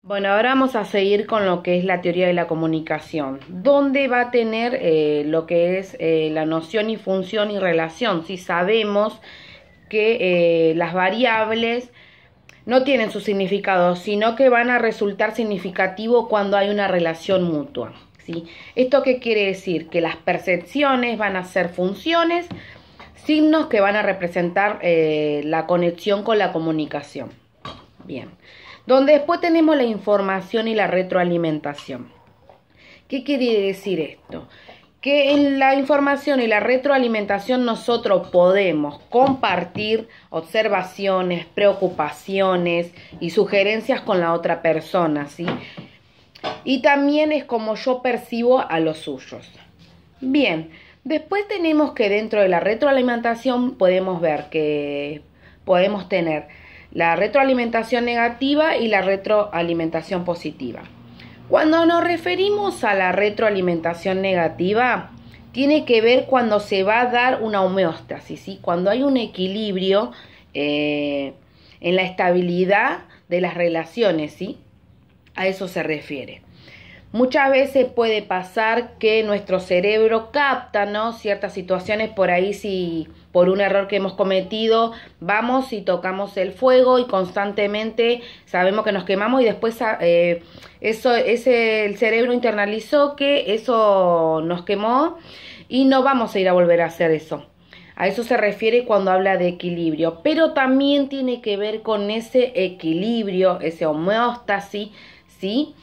Bueno, ahora vamos a seguir con lo que es la teoría de la comunicación, donde va a tener lo que es la noción y función y relación. Si sabemos que las variables no tienen su significado, sino que van a resultar significativos cuando hay una relación mutua, ¿sí? ¿Esto qué quiere decir? Que las percepciones van a ser funciones, signos que van a representar la conexión con la comunicación. Bien. Donde después tenemos la información y la retroalimentación. ¿Qué quiere decir esto? Que en la información y la retroalimentación nosotros podemos compartir observaciones, preocupaciones y sugerencias con la otra persona, ¿sí? Y también es como yo percibo a los suyos. Bien, después tenemos que dentro de la retroalimentación podemos ver que podemos tener la retroalimentación negativa y la retroalimentación positiva. Cuando nos referimos a la retroalimentación negativa, tiene que ver cuando se va a dar una homeostasis, ¿sí? Cuando hay un equilibrio en la estabilidad de las relaciones, ¿sí? A eso se refiere. Muchas veces puede pasar que nuestro cerebro capta, ¿no?, ciertas situaciones por ahí, si por un error que hemos cometido vamos y tocamos el fuego y constantemente sabemos que nos quemamos y después el cerebro internalizó que eso nos quemó y no vamos a ir a volver a hacer eso. A eso se refiere cuando habla de equilibrio, pero también tiene que ver con ese equilibrio, ese homeostasis, ¿sí?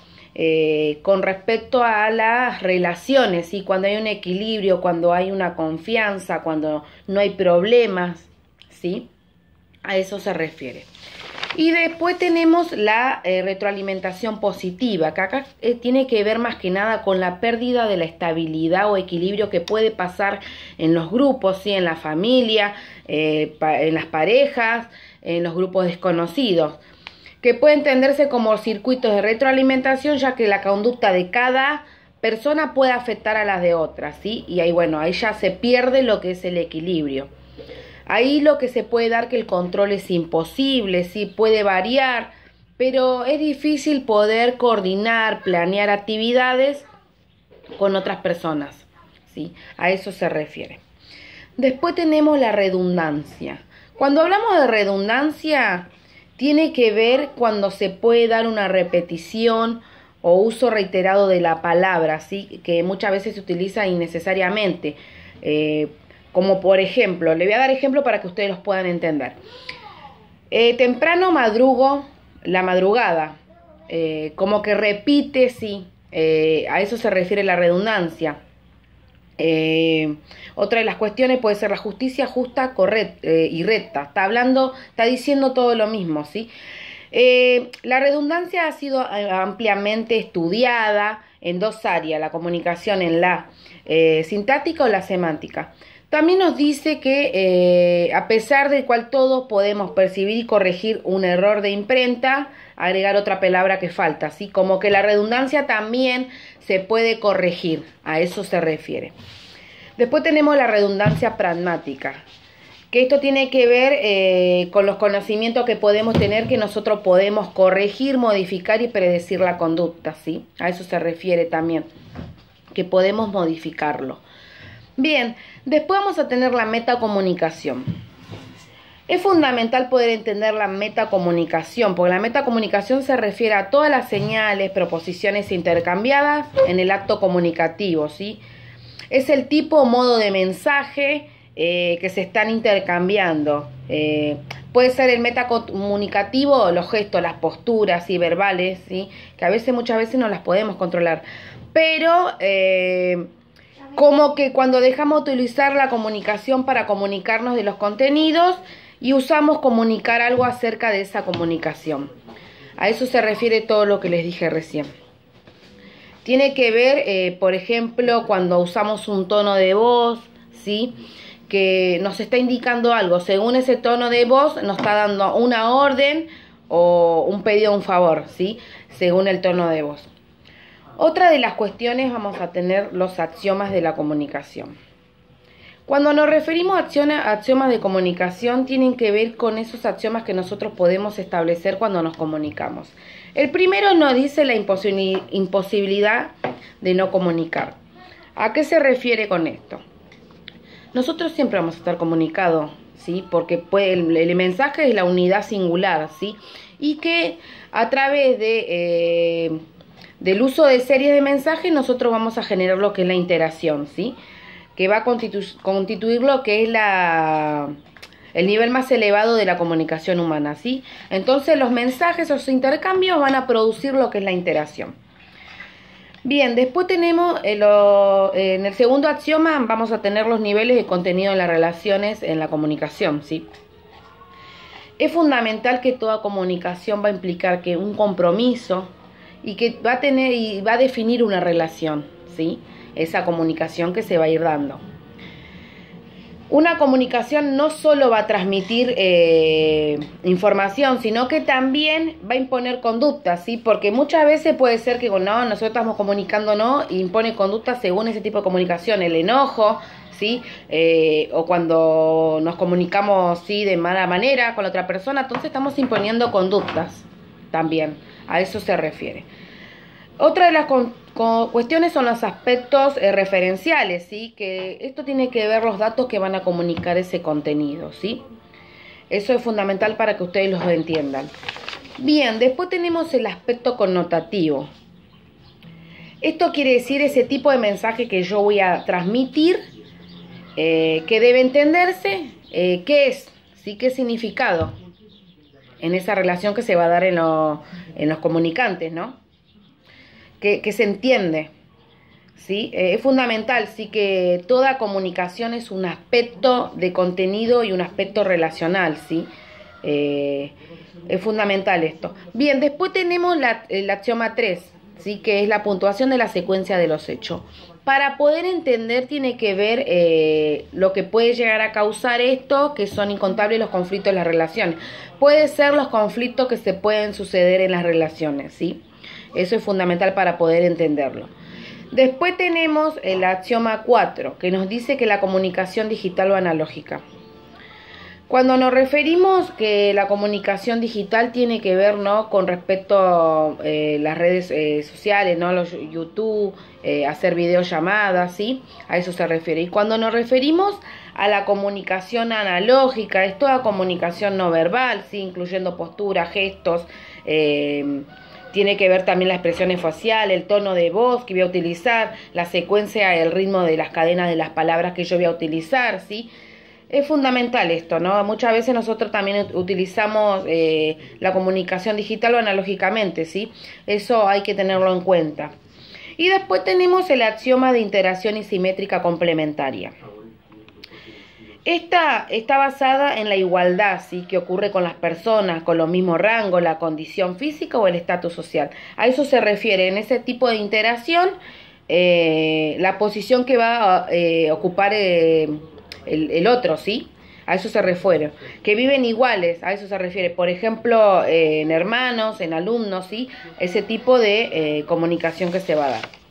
Con respecto a las relaciones, ¿sí? Cuando hay un equilibrio, cuando hay una confianza, cuando no hay problemas, ¿sí? A eso se refiere. Y después tenemos la retroalimentación positiva, que acá tiene que ver más que nada con la pérdida de la estabilidad o equilibrio que puede pasar en los grupos, ¿sí? En la familia, en las parejas, en los grupos desconocidos, que puede entenderse como circuitos de retroalimentación, ya que la conducta de cada persona puede afectar a las de otras, ¿sí? Y ahí, bueno, ahí ya se pierde lo que es el equilibrio. Ahí lo que se puede dar que el control es imposible, sí, puede variar, pero es difícil poder coordinar, planear actividades con otras personas, ¿sí? A eso se refiere. Después tenemos la redundancia. Cuando hablamos de redundancia, tiene que ver cuando se puede dar una repetición o uso reiterado de la palabra, ¿sí? Que muchas veces se utiliza innecesariamente. Como por ejemplo, le voy a dar ejemplo para que ustedes los puedan entender. Temprano madrugo la madrugada. Como que repite, sí. A eso se refiere la redundancia. Otra de las cuestiones puede ser la justicia justa, correcta y recta. Está diciendo todo lo mismo, ¿sí? La redundancia ha sido ampliamente estudiada en dos áreas, la comunicación en la sintáctica o la semántica. También nos dice que a pesar del cual todos podemos percibir y corregir un error de imprenta, agregar otra palabra que falta, ¿sí? Como que la redundancia también se puede corregir, a eso se refiere. Después tenemos la redundancia pragmática, que esto tiene que ver con los conocimientos que podemos tener, que nosotros podemos corregir, modificar y predecir la conducta, ¿sí? A eso se refiere también, que podemos modificarlo. Bien, después vamos a tener la metacomunicación. Es fundamental poder entender la metacomunicación, porque la metacomunicación se refiere a todas las señales, proposiciones intercambiadas en el acto comunicativo, ¿sí? Es el tipo o modo de mensaje que se están intercambiando. Puede ser el metacomunicativo, los gestos, las posturas, ¿sí? Verbales, ¿sí? Que a veces, muchas veces no las podemos controlar. Pero como que cuando dejamos de utilizar la comunicación para comunicarnos de los contenidos y usamos comunicar algo acerca de esa comunicación. A eso se refiere todo lo que les dije recién. Tiene que ver, por ejemplo, cuando usamos un tono de voz, ¿sí? Que nos está indicando algo. Según ese tono de voz nos está dando una orden o un pedido, un favor, ¿sí? Según el tono de voz. Otra de las cuestiones, vamos a tener los axiomas de la comunicación. Cuando nos referimos a axiomas de comunicación, tienen que ver con esos axiomas que nosotros podemos establecer cuando nos comunicamos. El primero nos dice la imposibilidad de no comunicar. ¿A qué se refiere con esto? Nosotros siempre vamos a estar comunicados, ¿sí? Porque el mensaje es la unidad singular, ¿sí? Y que a través del uso de series de mensajes nosotros vamos a generar lo que es la interacción, ¿sí? Que va a constituir lo que es el nivel más elevado de la comunicación humana, ¿sí? Entonces los mensajes, esos intercambios van a producir lo que es la interacción. Bien, después tenemos en el segundo axioma vamos a tener los niveles de contenido de las relaciones en la comunicación, ¿sí? Es fundamental que toda comunicación va a implicar que un compromiso y que va a definir una relación, ¿sí? Esa comunicación que se va a ir dando. Una comunicación no solo va a transmitir información, sino que también va a imponer conductas, ¿sí? Porque muchas veces puede ser que nosotros estamos comunicándonos e impone conductas según ese tipo de comunicación, el enojo, ¿sí? O cuando nos comunicamos, ¿sí? De mala manera con la otra persona, entonces estamos imponiendo conductas también, a eso se refiere. Otra de las cuestiones son los aspectos referenciales, ¿sí? Que esto tiene que ver los datos que van a comunicar ese contenido, ¿sí? Eso es fundamental para que ustedes los entiendan. Bien, después tenemos el aspecto connotativo. Esto quiere decir ese tipo de mensaje que yo voy a transmitir, que debe entenderse, qué es, ¿sí? ¿Qué significado en esa relación que se va a dar en los comunicantes, ¿no? Que se entiende, ¿sí? Es fundamental, sí, que toda comunicación es un aspecto de contenido y un aspecto relacional, ¿sí? Es fundamental esto. Bien, después tenemos el axioma 3, ¿sí? Que es la puntuación de la secuencia de los hechos. Para poder entender tiene que ver lo que puede llegar a causar esto, que son incontables los conflictos en las relaciones. Puede ser los conflictos que se pueden suceder en las relaciones, ¿sí? Eso es fundamental para poder entenderlo. Después tenemos el axioma 4, que nos dice que la comunicación digital o analógica. Cuando nos referimos que la comunicación digital tiene que ver, ¿no? Con respecto a las redes sociales, ¿no? Los YouTube, hacer videollamadas, ¿sí? A eso se refiere. Y cuando nos referimos a la comunicación analógica, es toda comunicación no verbal, ¿sí? Incluyendo postura, gestos, tiene que ver también las expresiones faciales, el tono de voz que voy a utilizar, la secuencia, el ritmo de las cadenas de las palabras que yo voy a utilizar, ¿sí? Es fundamental esto, ¿no? Muchas veces nosotros también utilizamos la comunicación digital o analógicamente, ¿sí? Eso hay que tenerlo en cuenta. Y después tenemos el axioma de interacción asimétrica complementaria. Esta está basada en la igualdad, ¿sí? Que ocurre con las personas, con los mismos rangos, la condición física o el estatus social. A eso se refiere en ese tipo de interacción, la posición que va a ocupar el otro, ¿sí? A eso se refiere. Que viven iguales, a eso se refiere. Por ejemplo, en hermanos, en alumnos, ¿sí? Ese tipo de comunicación que se va a dar.